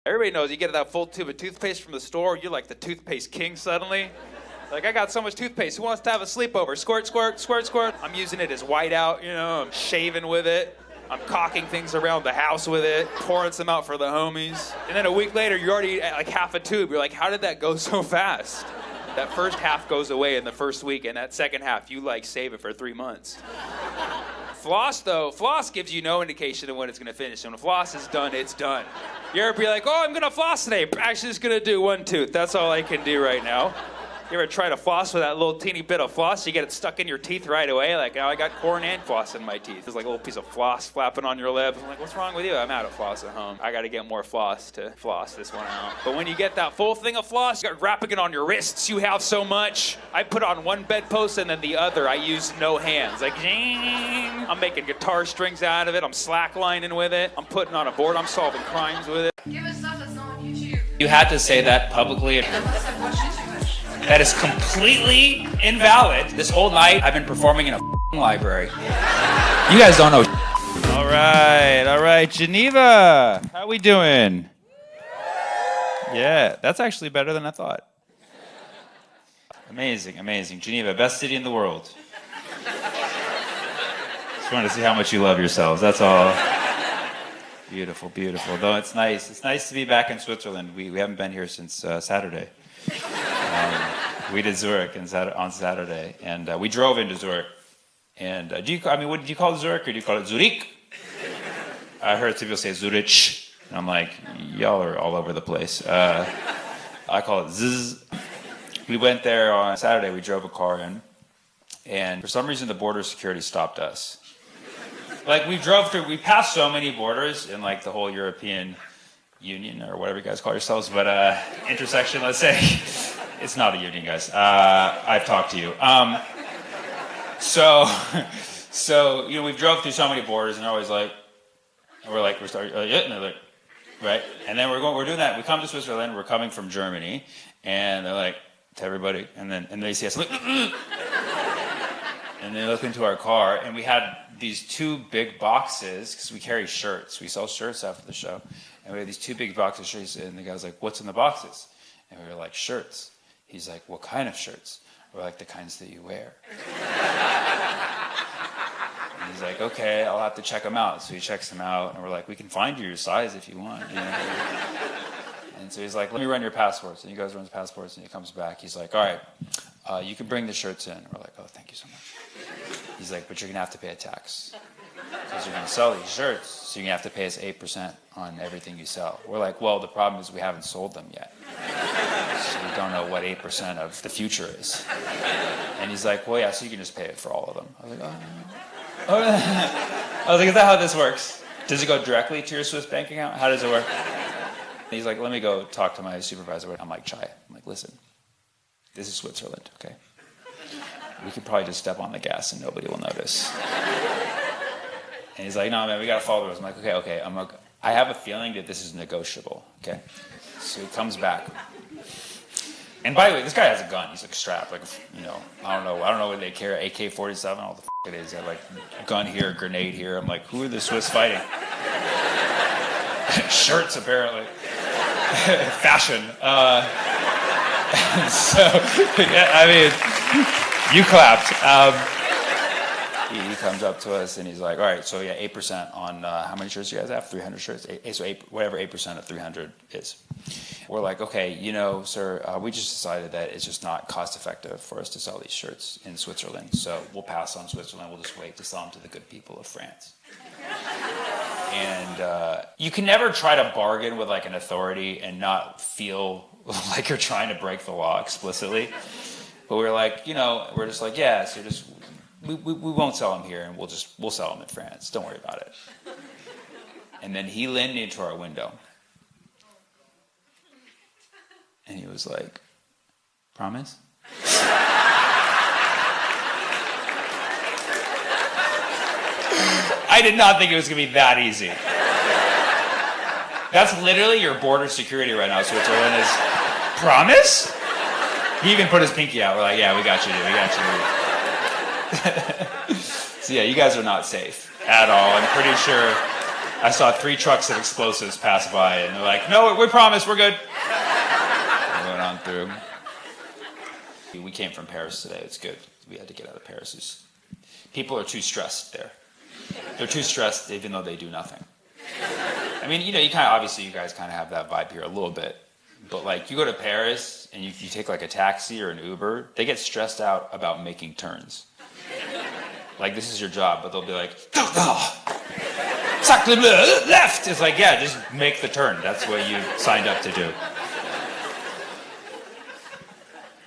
Everybody knows you get that full tube of toothpaste from the store, you're like the toothpaste king suddenly. Like, I got so much toothpaste, who wants to have a sleepover? Squirt, squirt, squirt, squirt. I'm using it as whiteout, I'm shaving with it. I'm caulking things around the house with it, pouring some out for the homies. And then a week later, you're already at like half a tube. You're like, how did that go so fast? That first half goes away in the first week, and that second half, you like save it for 3 months. Floss, though, floss gives you no indication of when it's gonna finish. When a floss is done, it's done. You ever be like, oh, I'm gonna floss today. Actually, just gonna do one tooth. That's all I can do right now. You ever try to floss with that little teeny bit of floss? You get it stuck in your teeth right away. Like, now I got corn and floss in my teeth. There's like a little piece of floss flapping on your lips. I'm like, what's wrong with you? I'm out of floss at home. I gotta get more floss to floss this one out. But when you get that full thing of floss, you got wrapping it on your wrists. You have so much. I put on one bedpost and then the other. I use no hands. Like, zing. I'm making guitar strings out of it. I'm slacklining with it. I'm putting on a board. I'm solving crimes with it. Give us stuff that's not on YouTube. You had to say that publicly. Unless I've watched YouTube. That is completely invalid. This whole night, I've been performing in a library. You guys don't know. All right, Geneva. How we doing? Yeah, that's actually better than I thought. Amazing. Geneva, best city in the world. Just wanted to see how much you love yourselves, that's all. Beautiful. Though it's nice. It's nice to be back in Switzerland. We haven't been here since Saturday. We did Zurich on Saturday, and we drove into Zurich. And what do you call it, Zurich, or do you call it Zurich? I heard people say Zurich, and I'm like, y'all are all over the place. I call it Zzz. We went there on Saturday. We drove a car in, and for some reason the border security stopped us. Like, we passed so many borders in like the whole European Union, or whatever you guys call yourselves, but intersection, let's say. It's not a union, guys. I've talked to you. So we drove through so many borders, and they're always like, and they're like, right? And then we're doing that. We come to Switzerland. We're coming from Germany, and they're like to everybody, and they see us, like, and they look into our car, and we had these 2 big boxes because we carry shirts. We sell shirts after the show, and we had these 2 big boxes of shirts, and the guy was like, "What's in the boxes?" And we were like, "Shirts." He's like, "What kind of shirts?" We're like, "The kinds that you wear." And he's like, "Okay, I'll have to check them out." So he checks them out, and we're like, "We can find you your size if you want." And so he's like, "Let me run your passports." And he goes, runs passports, and he comes back. He's like, "All right, you can bring the shirts in." We're like, "Oh, thank you so much." He's like, "But you're going to have to pay a tax. Because you're going to sell these shirts, so you're going to have to pay us 8% on everything you sell." We're like, "Well, the problem is we haven't sold them yet. So we don't know what 8% of the future is." And he's like, "Well, yeah, so you can just pay it for all of them." I was like, "Oh." I was like, "Is that how this works? Does it go directly to your Swiss bank account? How does it work?" And he's like, "Let me go talk to my supervisor." I'm like, "Chai." I'm like, "Listen, this is Switzerland, okay? We could probably just step on the gas and nobody will notice." And he's like, "No, man, we got to follow the rules." I'm like, okay. I have a feeling that this is negotiable, okay? So he comes back. And by the way, this guy has a gun. He's like strapped, like, I don't know what they carry, AK-47, all the it is. They have like a gun here, a grenade here. I'm like, who are the Swiss fighting? Shirts, apparently. Fashion. So, yeah, I mean, you clapped. He comes up to us and he's like, "All right, so yeah, 8% on how many shirts you guys have? 300 shirts? Whatever 8% of 300 is." We're like, "Okay, sir, we just decided that it's just not cost effective for us to sell these shirts in Switzerland. So we'll pass on Switzerland. We'll just wait to sell them to the good people of France." And you can never try to bargain with like an authority and not feel like you're trying to break the law explicitly. But we're like, we're just like, yeah, so just... We won't sell them here, and we'll sell them in France. Don't worry about it. And then he leaned into our window, and he was like, "Promise?" I did not think it was going to be that easy. That's literally your border security right now, Switzerland, is, "Promise?" He even put his pinky out. We're like, "Yeah, we got you, dude. We got you." So yeah, you guys are not safe at all. I'm pretty sure I saw 3 trucks of explosives pass by, and they're like, no, we promise, we're good. I went on through. We came from Paris today. It's good. We had to get out of Paris. People are too stressed there. They're too stressed even though they do nothing. I mean, you kind of, obviously you guys kind of have that vibe here a little bit. But like you go to Paris and you take like a taxi or an Uber, they get stressed out about making turns. Like this is your job, but they'll be like, left. It's like, yeah, just make the turn. That's what you signed up to do.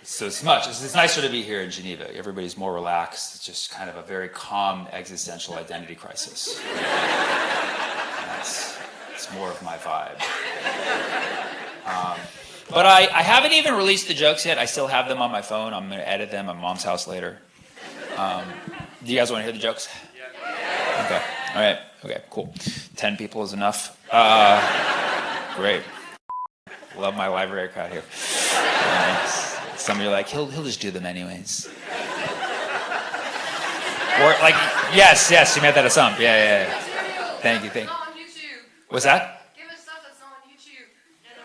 So it's nicer to be here in Geneva. Everybody's more relaxed. It's just kind of a very calm existential identity crisis. It's more of my vibe. But I haven't even released the jokes yet. I still have them on my phone. I'm going to edit them at Mom's house later. Do you guys want to hear the jokes? Yeah. Okay. All right. Okay, cool. 10 people is enough. Great. Love my library crowd here. Some of you are like, he'll just do them anyways. Or like, yes, you made that a sum. Yeah. Thank you. Not on YouTube. What's that? Give us stuff that's not on YouTube.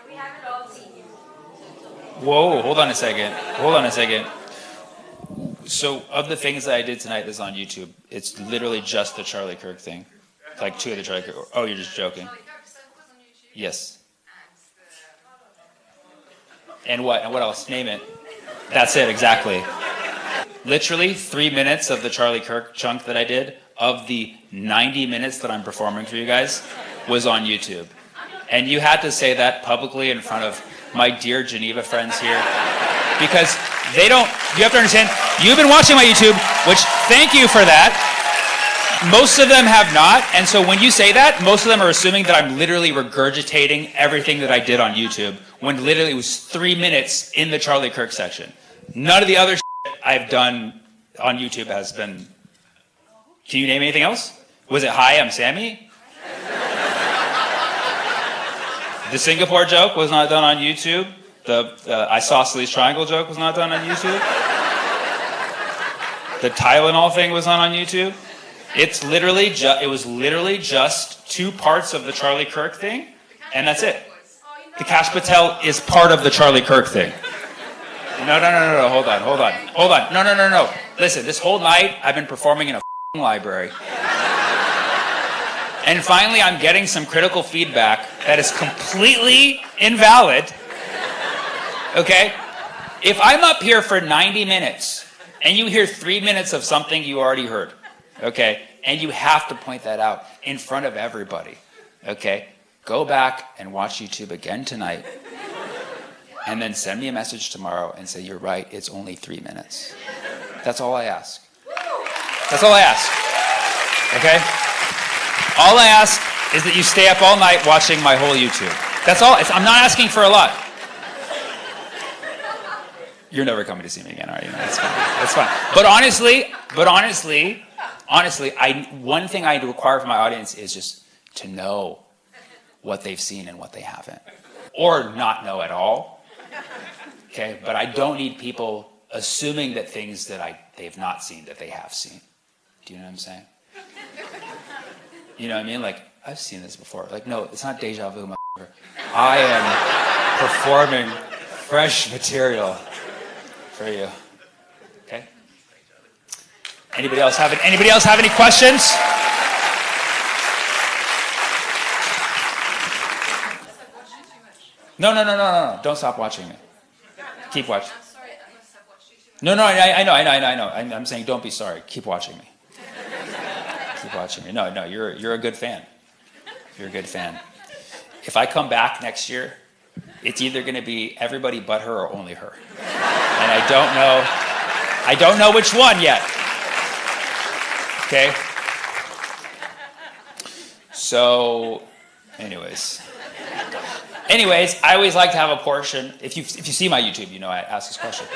We have it all seen. Whoa, hold on a second. So, of the things that I did tonight that's on YouTube, it's literally just the Charlie Kirk thing. Like 2 of the Charlie Kirk. Oh, you're just joking. Charlie Kirk stuff was on YouTube. Yes. And what? And what else? Name it. That's it, exactly. Literally 3 minutes of the Charlie Kirk chunk that I did, of the 90 minutes that I'm performing for you guys, was on YouTube. And you had to say that publicly in front of my dear Geneva friends here. Because they don't, you have to understand, you've been watching my YouTube, which thank you for that. Most of them have not. And so when you say that, most of them are assuming that I'm literally regurgitating everything that I did on YouTube, when literally it was 3 minutes in the Charlie Kirk section. None of the other shit I've done on YouTube has been... Can you name anything else? Was it, hi, I'm Sammy? The Singapore joke was not done on YouTube. The isosceles triangle joke was not done on YouTube. The Tylenol thing was not on YouTube. It was literally just 2 parts of the Charlie Kirk thing, and that's it. The Cash Patel is part of the Charlie Kirk thing. No, hold on. No. Listen, this whole night I've been performing in a library. And finally I'm getting some critical feedback that is completely invalid. Okay? If I'm up here for 90 minutes and you hear 3 minutes of something you already heard, okay, and you have to point that out in front of everybody, okay, go back and watch YouTube again tonight and then send me a message tomorrow and say, you're right, it's only 3 minutes. That's all I ask. That's all I ask. Okay? All I ask is that you stay up all night watching my whole YouTube. That's all. I'm not asking for a lot. You're never coming to see me again, are you? That's fine. That's fine. But honestly, one thing I require from my audience is just to know what they've seen and what they haven't. Or not know at all. Okay? But I don't need people assuming that things that they've not seen, that they have seen. Do you know what I'm saying? You know what I mean? Like, I've seen this before. Like, no, it's not deja vu, motherfucker. I am performing fresh material for you. Okay? Anybody else have any questions? No. Don't stop watching me. Keep watching. I'm sorry, I must have watched you too much. No, I know. I'm saying don't be sorry. Keep watching me. Keep watching me. No, you're a good fan. You're a good fan. If I come back next year, it's either going to be everybody but her or only her. And I don't know which one yet. Okay? So, anyways, I always like to have a portion. If you see my YouTube, you know I ask this question.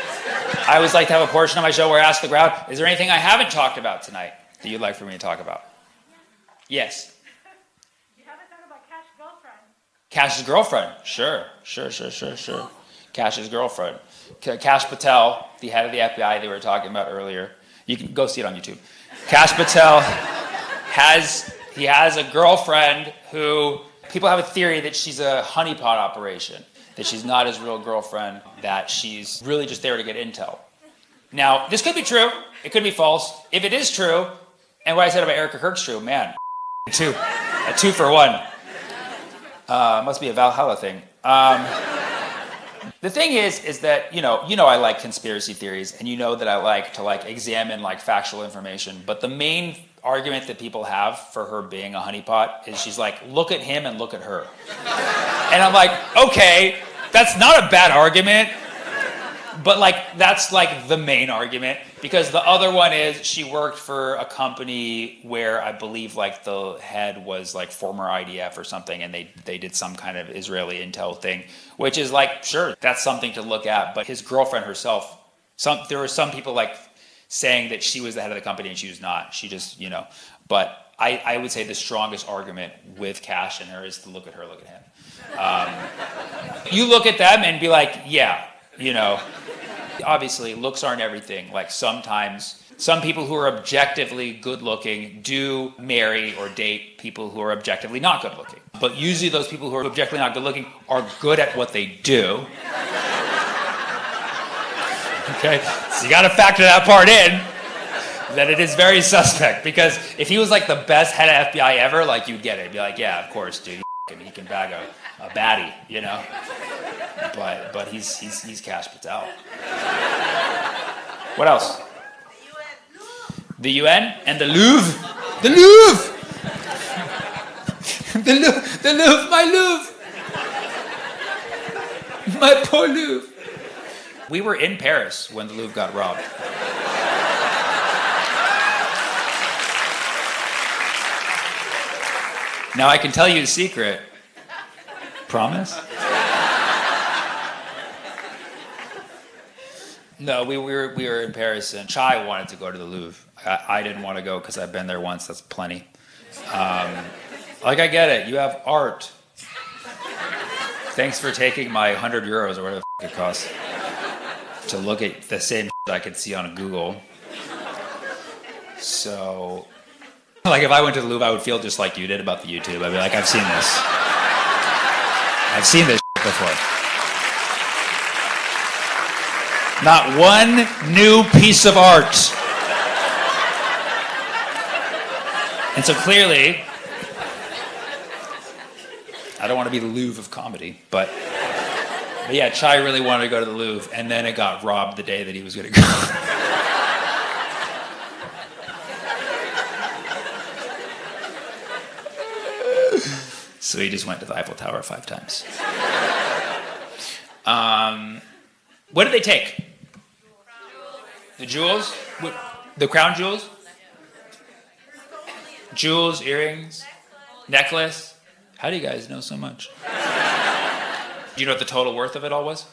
I always like to have a portion of my show where I ask the crowd, is there anything I haven't talked about tonight that you'd like for me to talk about? Yes. You haven't talked about Cash's girlfriend. Cash's girlfriend. Sure. Cash's girlfriend. Cash Patel, the head of the FBI they were talking about earlier. You can go see it on YouTube. Cash Patel He has a girlfriend who people have a theory that she's a honeypot operation, that she's not his real girlfriend, that she's really just there to get intel. Now, this could be true. It could be false. If it is true, and what I said about Erica Kirk's true, man, a 2 for 1. Must be a Valhalla thing. The thing is that, you know I like conspiracy theories, and you know that I like to examine factual information, but the main argument that people have for her being a honeypot is she's like, look at him and look at her. And I'm like, okay, that's not a bad argument, but that's the main argument, because the other one is she worked for a company where I believe the head was former IDF or something, and they did some kind of Israeli intel thing, which is sure, that's something to look at. But his girlfriend herself, there were some people saying that she was the head of the company and she was not. She just, but I would say the strongest argument with Cash and her is to look at her, look at him. You look at them and be like, yeah, obviously looks aren't everything. Sometimes some people who are objectively good looking do marry or date people who are objectively not good looking. But usually those people who are objectively not good looking are good at what they do. Okay, so you got to factor that part in, that it is very suspect, because if he was the best head of FBI ever, you'd get it. You'd be like, yeah, of course, dude, he can bag a baddie, But he's Cash Patel. What else? The UN and the Louvre. The Louvre. The Louvre, my Louvre. My poor Louvre. We were in Paris when the Louvre got robbed. Now I can tell you a secret. Promise? No, we were in Paris, and Chai wanted to go to the Louvre. I didn't want to go because I've been there once. That's plenty. I get it. You have art. Thanks for taking my 100 euros or whatever it costs to look at the same I could see on Google. So, if I went to the Louvre, I would feel just like you did about the YouTube. I'd be like, I've seen this. I've seen this before. Not one new piece of art. And so clearly, I don't want to be the Louvre of comedy, but yeah, Chai really wanted to go to the Louvre, and then it got robbed the day that he was going to go. So he just went to the Eiffel Tower 5 times. What did they take? The jewels? The crown jewels? Jewels, earrings, necklace. How do you guys know so much? Do you know what the total worth of it all was?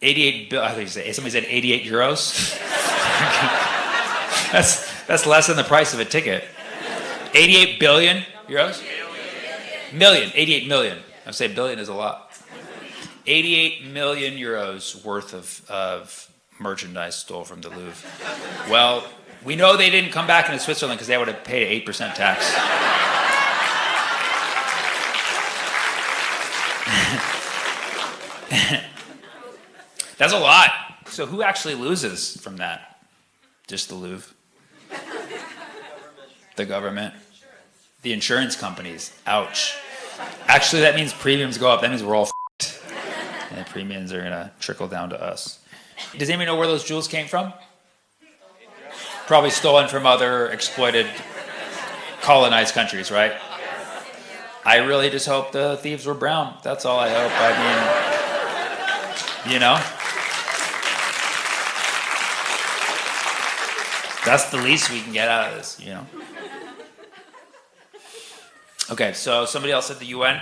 88 billion. I think somebody said 88 euros. That's less than the price of a ticket. 88 billion euros? Million. 88 million. I say billion is a lot. 88 million euros worth of merchandise stole from the Louvre. Well, we know they didn't come back into Switzerland because they would have paid 8% tax. That's a lot. So who actually loses from that? Just the Louvre? The government? The insurance companies. Ouch. Actually, that means premiums go up. That means we're all f***ed. And premiums are going to trickle down to us. Does anybody know where those jewels came from? Probably stolen from other exploited, colonized countries, right? I really just hope the thieves were brown. That's all I hope. I mean, that's the least we can get out of this, Okay, so somebody else at the UN?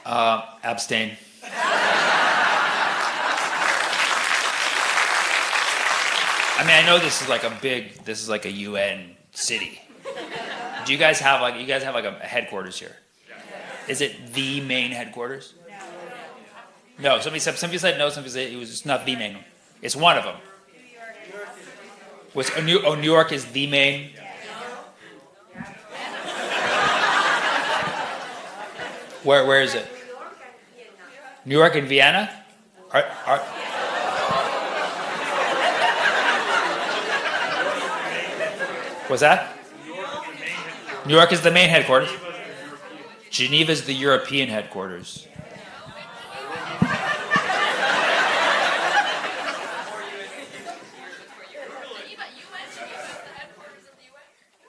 Abstain. I mean, I know this is like a UN city. Do you guys have a headquarters here? Is it the main headquarters? No. Somebody said no. Somebody said it was just not the main one. It's one of them. New York is the main. Where is it? New York and Vienna? What's that? New York is the main headquarters. Geneva is the European headquarters.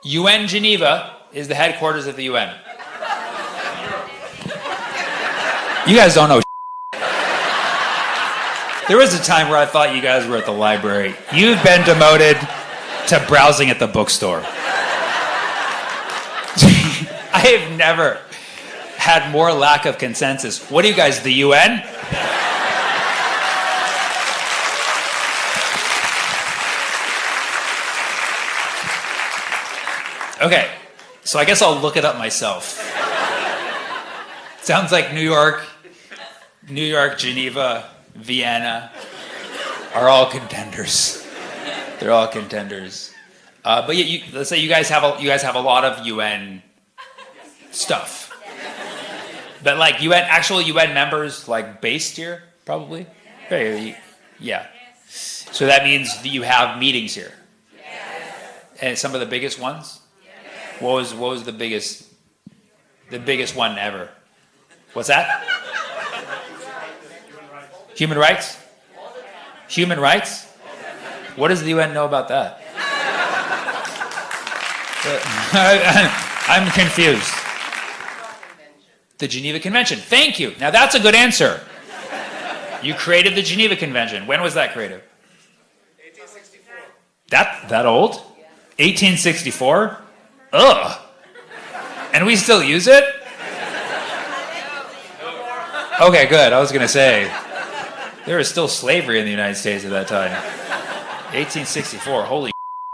UN Geneva is the headquarters of the UN. You guys don't know. There was a time where I thought you guys were at the library. You've been demoted to browsing at the bookstore. I have never had more lack of consensus. What are you guys, the UN? Okay, so I guess I'll look it up myself. Sounds like New York, Geneva, Vienna are all contenders. They're all contenders. But yeah, let's say you guys have a lot of UN stuff. But like actual UN members like based here, probably? Yeah. So that means that you have meetings here. And some of the biggest ones? What was the biggest one ever? What's that? Human rights? Human rights? What does the UN know about that? I'm confused. The Geneva Convention. Thank you. Now that's a good answer. You created the Geneva Convention. When was that created? 1864. That old? 1864? Ugh. And we still use it? Okay, good. I was going to say, there was still slavery in the United States at that time. 1864, holy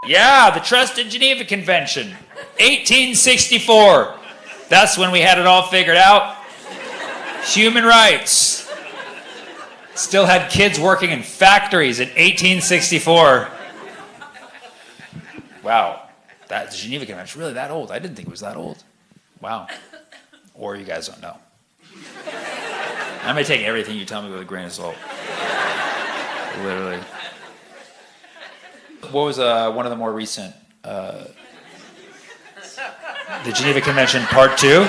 yeah, the Trusted Geneva Convention. 1864. That's when we had it all figured out. Human rights. Still had kids working in factories in 1864. Wow. That Geneva Convention, really that old? I didn't think it was that old. Wow. Or you guys don't know. I'm going to take everything you tell me with a grain of salt. Literally. What was one of the more recent? The Geneva Convention Part 2? You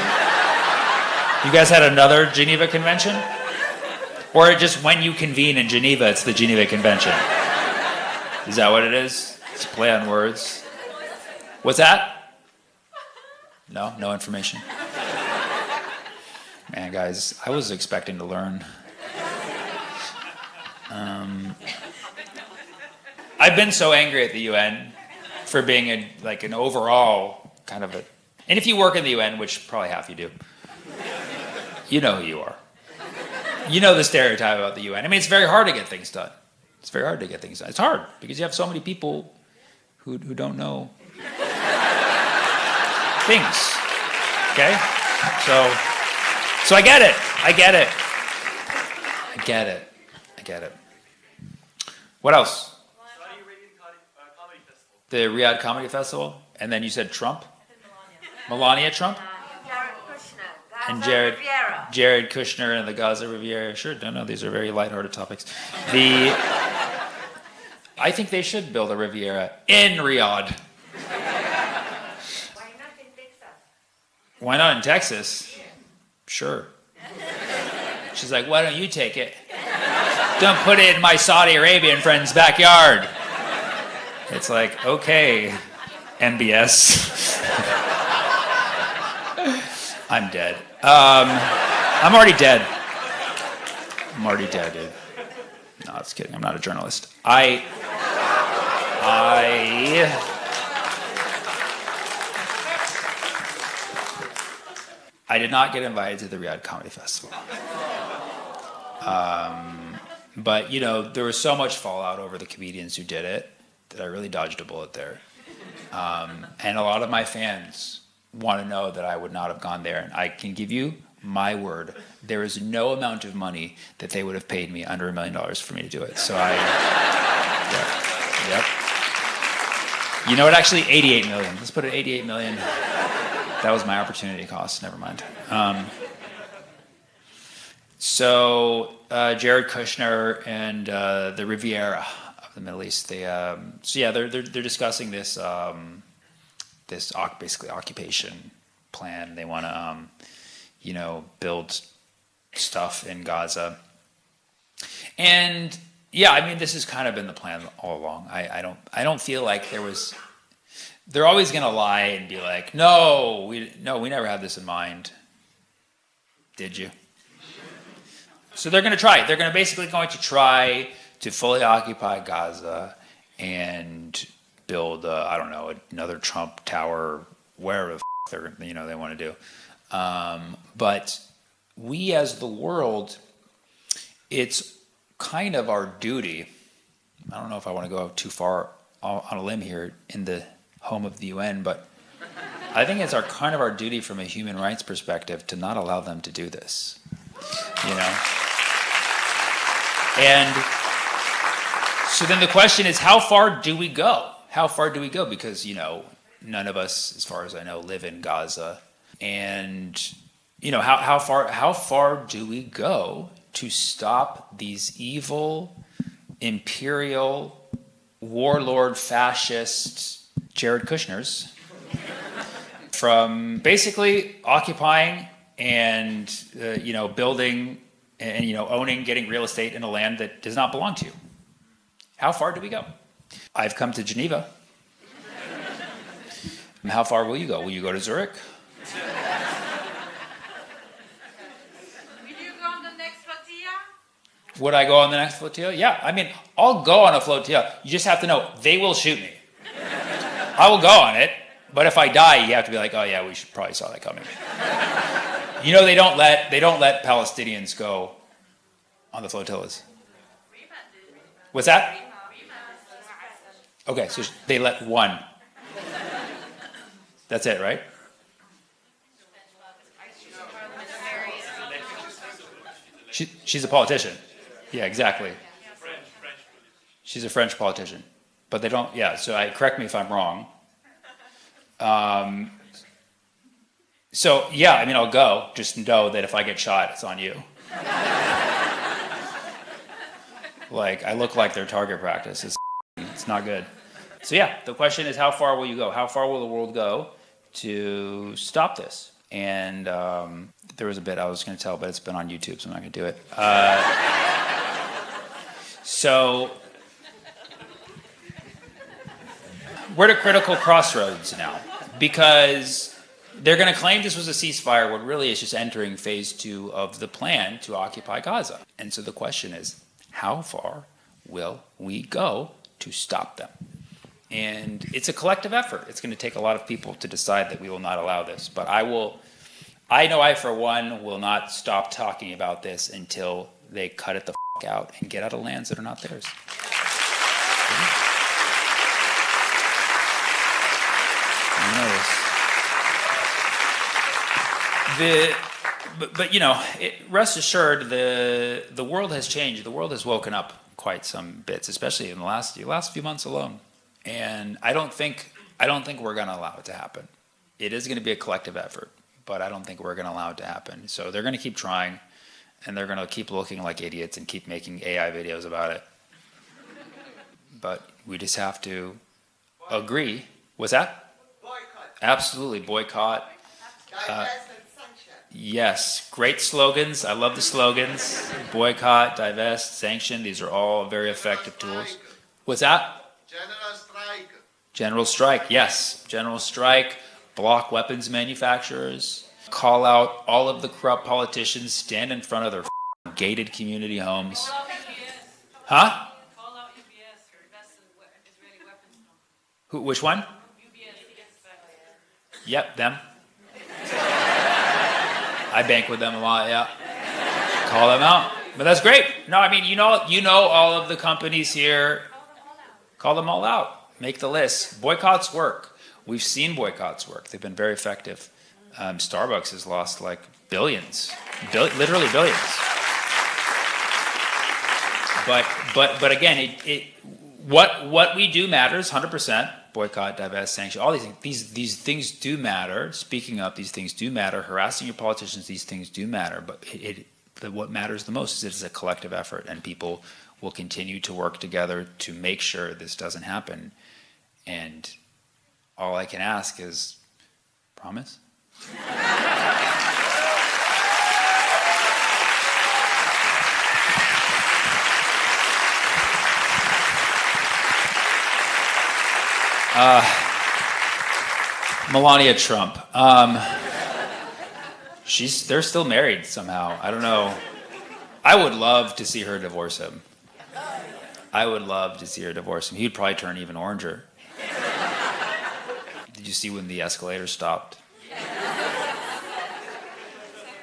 guys had another Geneva Convention? Or just when you convene in Geneva, it's the Geneva Convention? Is that what it is? It's a play on words. What's that? No information. Man, guys, I was expecting to learn. I've been so angry at the UN for being an overall kind of a... And if you work in the UN, which probably half you do, you know who you are. You know the stereotype about the UN. I mean, it's very hard to get things done. It's very hard to get things done. It's hard because you have so many people who don't know things. Okay? So I get it. I get it. What else? Saudi Arabian Comedy Festival. The Riyadh Comedy Festival? And then you said Trump? Melania Trump? Jared Kushner. And Gaza Riviera. Jared Kushner and the Gaza Riviera. Sure, no, these are very lighthearted topics. I think they should build a Riviera in Riyadh. Why not in Texas? Why not in Texas? Sure. She's like, why don't you take it? Don't put it in my Saudi Arabian friend's backyard. It's like, okay, NBS. I'm dead. I'm already dead. Dude. No, I was kidding. I'm not a journalist. I did not get invited to the Riyadh Comedy Festival. But, there was so much fallout over the comedians who did it that I really dodged a bullet there. And a lot of my fans want to know that I would not have gone there. And I can give you my word, there is no amount of money that they would have paid me under $1 million for me to do it. So yep. You know what? Actually, 88 million. Let's put it 88 million. That was my opportunity cost. Never mind. So Jared Kushner and the Riviera of the Middle East, they're discussing this basically occupation plan. They want to build stuff in Gaza. And yeah, I mean, this has kind of been the plan all along. I don't feel like they're always going to lie and be like, no, we never had this in mind. Did you? So they're going to try it. They're basically going to try to fully occupy Gaza and build, another Trump Tower, wherever they want to do. But we as the world, it's kind of our duty. I don't know if I want to go too far on a limb here in the home of the UN, but I think it's kind of our duty from a human rights perspective to not allow them to do this. And so then the question is, how far do we go? How far do we go? Because, none of us, as far as I know, live in Gaza. And, how far do we go to stop these evil, imperial, warlord, fascist Jared Kushners from basically occupying and, building and, owning, getting real estate in a land that does not belong to you? How far do we go? I've come to Geneva. How far will you go? Will you go to Zurich? Will you go on the next flotilla? Would I go on the next flotilla? Yeah, I mean, I'll go on a flotilla. You just have to know, they will shoot me. I will go on it, but if I die, you have to be like, oh yeah, we should probably saw that coming. They don't let Palestinians go on the flotillas. What's that? Okay, so they let one. That's it, right? She's a politician. Yeah, exactly. She's a French politician. But they don't, so correct me if I'm wrong. So, yeah, I mean, I'll go. Just know that if I get shot, it's on you. I look like their target practice. It's not good. So, yeah, the question is, how far will you go? How far will the world go to stop this? And there was a bit I was going to tell, but it's been on YouTube, so I'm not going to do it. So we're at a critical crossroads now, because they're going to claim this was a ceasefire when really it's just entering phase 2 of the plan to occupy Gaza. And so the question is, how far will we go to stop them? And it's a collective effort. It's going to take a lot of people to decide that we will not allow this. But I know I, for one, will not stop talking about this until they cut it the f*** out and get out of lands that are not theirs. Rest assured, the world has changed. The world has woken up quite some bits, especially in the last few months alone. And I don't think we're going to allow it to happen. It is going to be a collective effort, but I don't think we're going to allow it to happen. So they're going to keep trying, and they're going to keep looking like idiots and keep making AI videos about it. But we just have to agree. What's that? Boycott. Absolutely, boycott. Divest and sanction. Yes, great slogans. I love the slogans. Boycott, divest, sanction. These are all very effective tools. What's that? General strike. General strike, yes. General strike, block weapons manufacturers, call out all of the corrupt politicians, stand in front of their gated community homes. Call out UBS. Huh? Call out UBS for investing in Israeli weapons. Which one? UBS. Yep, them. I bank with them a lot, yeah. Call them out. But that's great. No, I mean, you know all of the companies here. Call them all out. Make the list. Boycotts work. We've seen boycotts work. They've been very effective. Starbucks has lost like billions, literally billions. But again, what we do matters 100%. Boycott, divest, sanction, all these things. These things do matter. Speaking up, these things do matter. Harassing your politicians, these things do matter. But what matters the most is it's a collective effort, and people will continue to work together to make sure this doesn't happen. And all I can ask is, promise? Melania Trump. They're still married somehow. I don't know. I would love to see her divorce him. I would love to see her divorce him. He'd probably turn even oranger. Did you see when the escalator stopped? It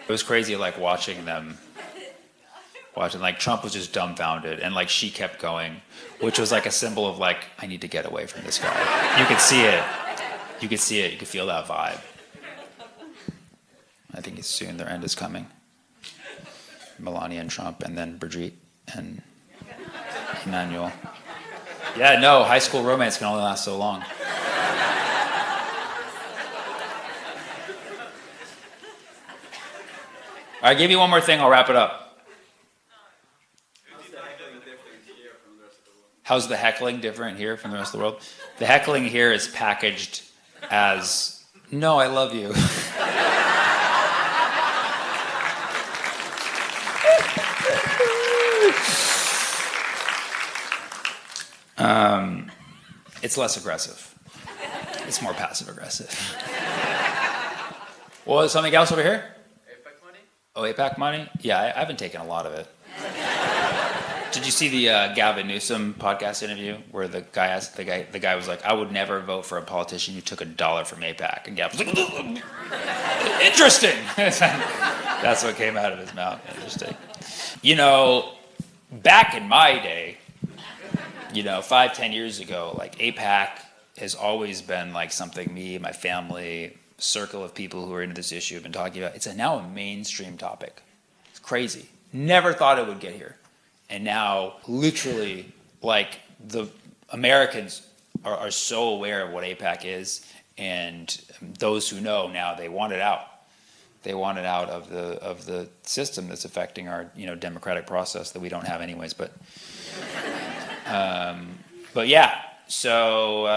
was crazy, like watching them. Like Trump was just dumbfounded, and like she kept going, which was like a symbol of like, I need to get away from this guy. You could see it. You could see it. You could feel that vibe. I think it's soon. Their end is coming. Melania and Trump, and then Brigitte and Emmanuel. Yeah, no, high school romance can only last so long. All right, give me one more thing. I'll wrap it up. How's the heckling different here from the rest of the world? The heckling here is packaged as, no, I love you. It's less aggressive. It's more passive aggressive. Well, is something else over here? APEC money? Oh, APAC money? Yeah, I haven't taken a lot of it. Did you see the Gavin Newsom podcast interview where the guy was like, I would never vote for a politician who took $1 from APAC, and Gavin was like, interesting. That's what came out of his mouth. Interesting. You know, back in my day, 5-10 years ago, like APAC has always been like something me, my family, circle of people who are into this issue have been talking about. It's now a mainstream topic. It's crazy. Never thought it would get here. And now, literally, like, the Americans are so aware of what AIPAC is, and those who know now, they want it out. They want it out of the system that's affecting our democratic process that we don't have anyways. But yeah, so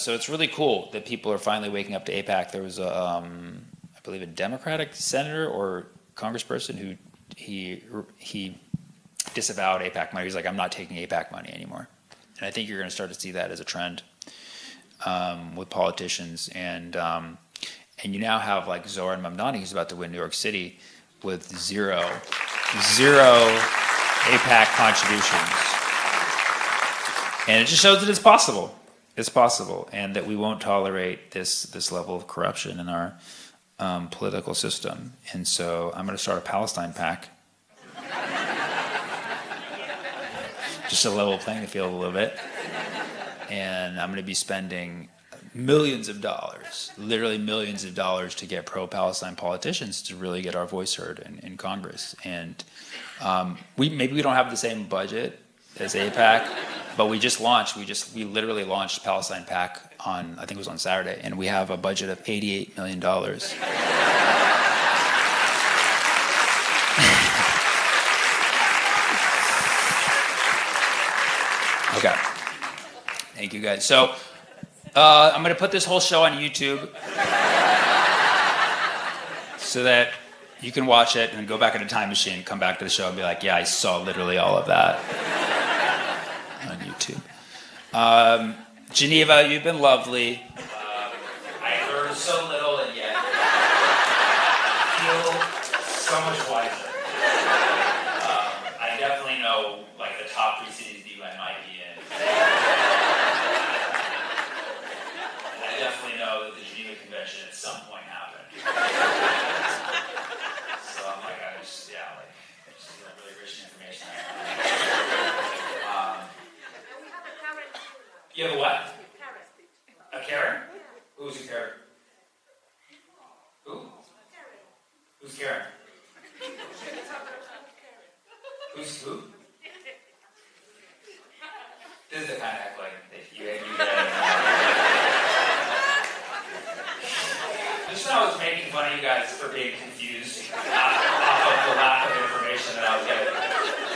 it's really cool that people are finally waking up to AIPAC. There was I believe a Democratic senator or congressperson who he disavowed AIPAC money. He's like, I'm not taking AIPAC money anymore. And I think you're going to start to see that as a trend with politicians. And you now have like Zoran Mamdani, who's about to win New York City with zero AIPAC contributions. And it just shows that it's possible. It's possible, and that we won't tolerate this level of corruption in our political system. And so I'm going to start a Palestine PAC. Just to level playing field a little bit. And I'm going to be spending millions of dollars, literally millions of dollars, to get pro-Palestine politicians to really get our voice heard in Congress. And we don't have the same budget as AIPAC, but we literally launched Palestine PAC on, I think it was on Saturday, and we have a budget of $88 million. Okay. Thank you, guys. So I'm going to put this whole show on YouTube so that you can watch it and go back in a time machine, come back to the show and be like, yeah, I saw literally all of that on YouTube. Geneva, you've been lovely. I learned so little and yet feel so much wiser. I definitely know like the top 3 cities that you might be in. And I definitely know that the Geneva Convention at some point happened. So I'm like, just really rich information. You have a what? A Karen? Who's a Karen? just when I was making fun of you guys for being confused off of the lack of information that I was getting,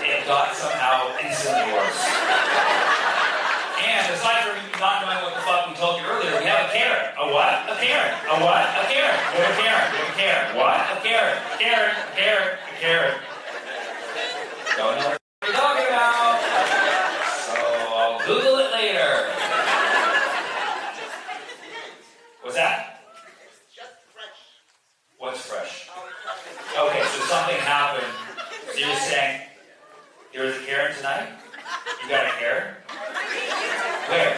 it got somehow instantly worse. And aside from not knowing what the fuck we told you earlier, we have a Karen. A what? A Karen. A what? A Karen. We have a Karen. We have a Karen. What? A Karen. Karen. Karen. Karen. Don't know what you're talking about. So I'll Google it later. What's that? Just fresh. What's fresh? Okay, so something happened. So you're saying there was a Karen tonight? You got a Karen? Where?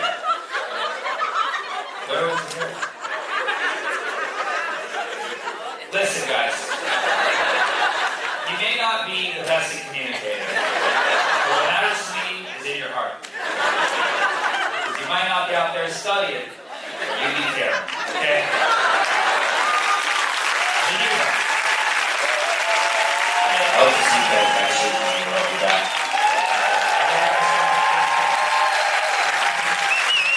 Where was the Karen? Listen, guys. You may not be the best at communicating, but what matters to me is in your heart. You might not be out there studying, but you need Karen.